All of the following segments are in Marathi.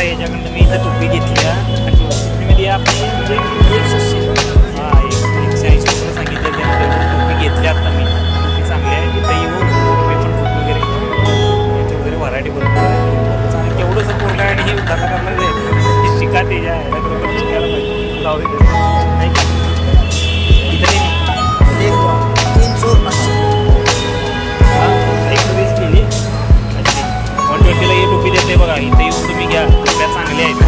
याच्याकडनं मी इथं टोपी घेतली आणि टोपीमध्ये आपली म्हणजे 180 रुपये सांगितले. टोपी घेतली आता मी. टोपी चांगली आहे. इथं येऊन मी पण फोटो वगैरे याची वगैरे व्हरायटी बरोबर आहे. चांगली केवढंसं पोरगा आणि हे उद्धार करणार आहे शिका त्याच्या याला बरोबर शिकायला पाहिजे. नाही का इथं नाही 120ला ही टोपी देते बघा. इथे येऊन तुम्ही घ्या. टोप्या चांगल्या आहेत.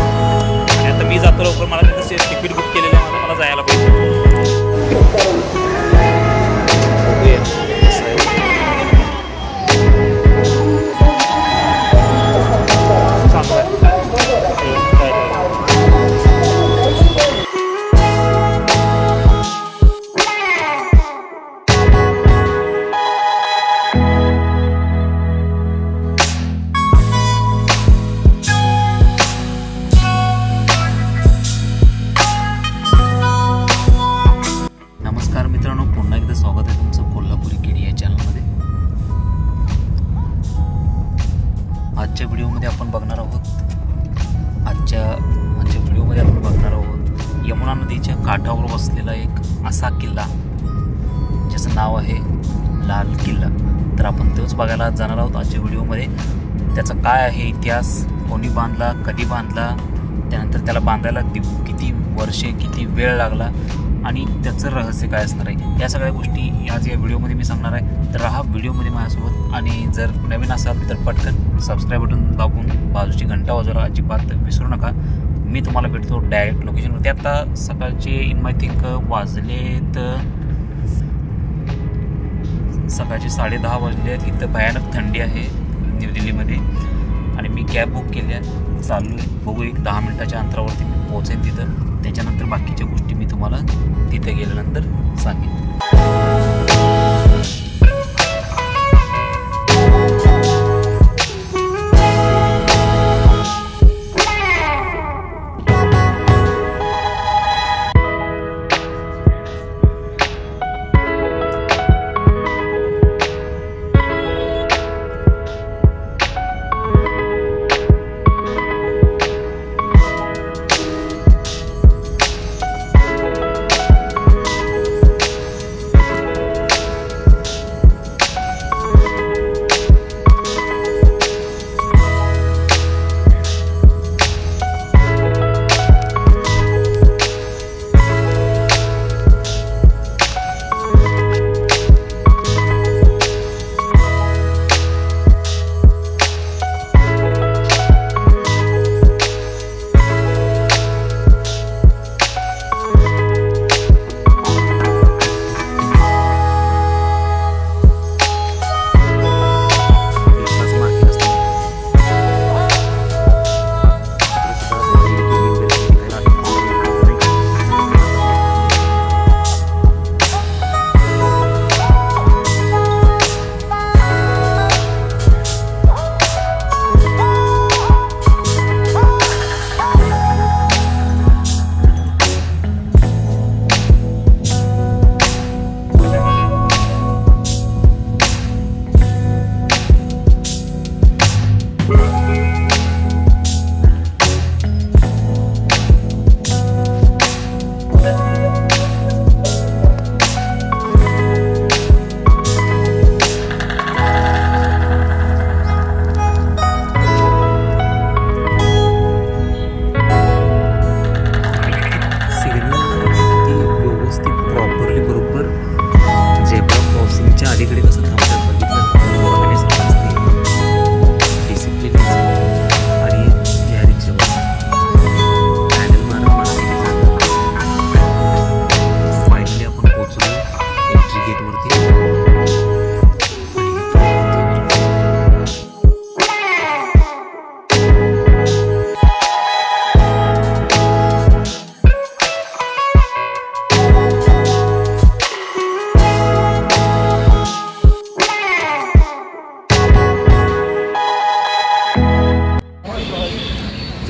आणि आता मी जातो लवकर. मला तिथं तिकीट बुक केलेलं आहे. मला जायला पाहिजे. नमस्कार मित्रांनो, पुन्हा एकदा स्वागत आहे तुमचं कोल्हापुरी किडी या चॅनलमध्ये. आजच्या व्हिडिओमध्ये आपण बघणार आहोत यमुना नदीच्या काठावर बसलेला एक असा किल्ला ज्याचं नाव आहे लाल किल्ला. तर आपण तोच बघायला जाणार आहोत आजच्या व्हिडिओमध्ये. त्याचा काय आहे इतिहास, कोणी बांधला, कधी बांधला, त्यानंतर त्याला बांधायला किती वर्षे, किती वेळ लागला आणि त्याचं रहस्य काय असणार आहे, या सगळ्या गोष्टी आज या व्हिडिओमध्ये मी सांगणार आहे. तर हा व्हिडिओमध्ये माझ्यासोबत. आणि जर नवीन असाल तर पटकन सबस्क्राईब बटन दाबून बाजूची घंटा वाजवायला अजिबात विसरू नका. मी तुम्हाला भेटतो डायरेक्ट लोकेशनवरती. आता सकाळचे इन माय थिंक वाजलेत सकाळचे 10:30 वाजले आहेत. इथं भयानक थंडी आहे न्यू दिल्लीमध्ये. आणि मी कॅब बुक केली आहे. चालू आहे. बघू एक 10 मिनिटाच्या अंतरावरती मी पोहोचेन तिथं. त्याच्यानंतर बाकीच्या गोष्टी मी तुम्हाला तिथे गेल्यानंतर सांगेन.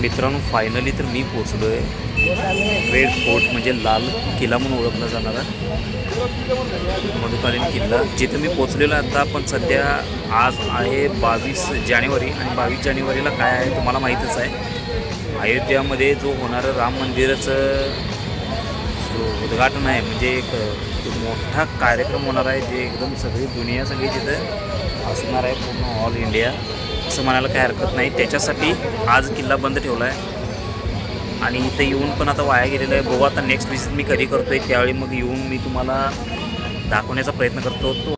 मित्रांनो फायनली तर मी पोचलो आहे रेड फोर्ट म्हणजे लाल किल्ला म्हणून ओळखला जाणारा मधुकालीन किल्ला जिथे मी पोचलेलो आहे आता. पण सध्या आज आहे 22 जानेवारी आणि 22 जानेवारीला काय आहे तुम्हाला माहीतच आहे. अयोध्यामध्ये जो होणारं राम मंदिराचं जो उद्घाटन आहे म्हणजे एक मोठा कार्यक्रम होणार आहे, जे एकदम सगळी दुनिया सगळी तिथं असणार आहे, पूर्ण ऑल इंडिया असं म्हणायला काही हरकत नाही. त्याच्यासाठी आज किल्ला बंद ठेवला आहे आणि इथं येऊन पण आता वाया गेलेलं आहे. बघू आता नेक्स्ट विजिट मी कधी करतो आहे, त्यावेळी मग येऊन मी तुम्हाला दाखवण्याचा प्रयत्न करतो.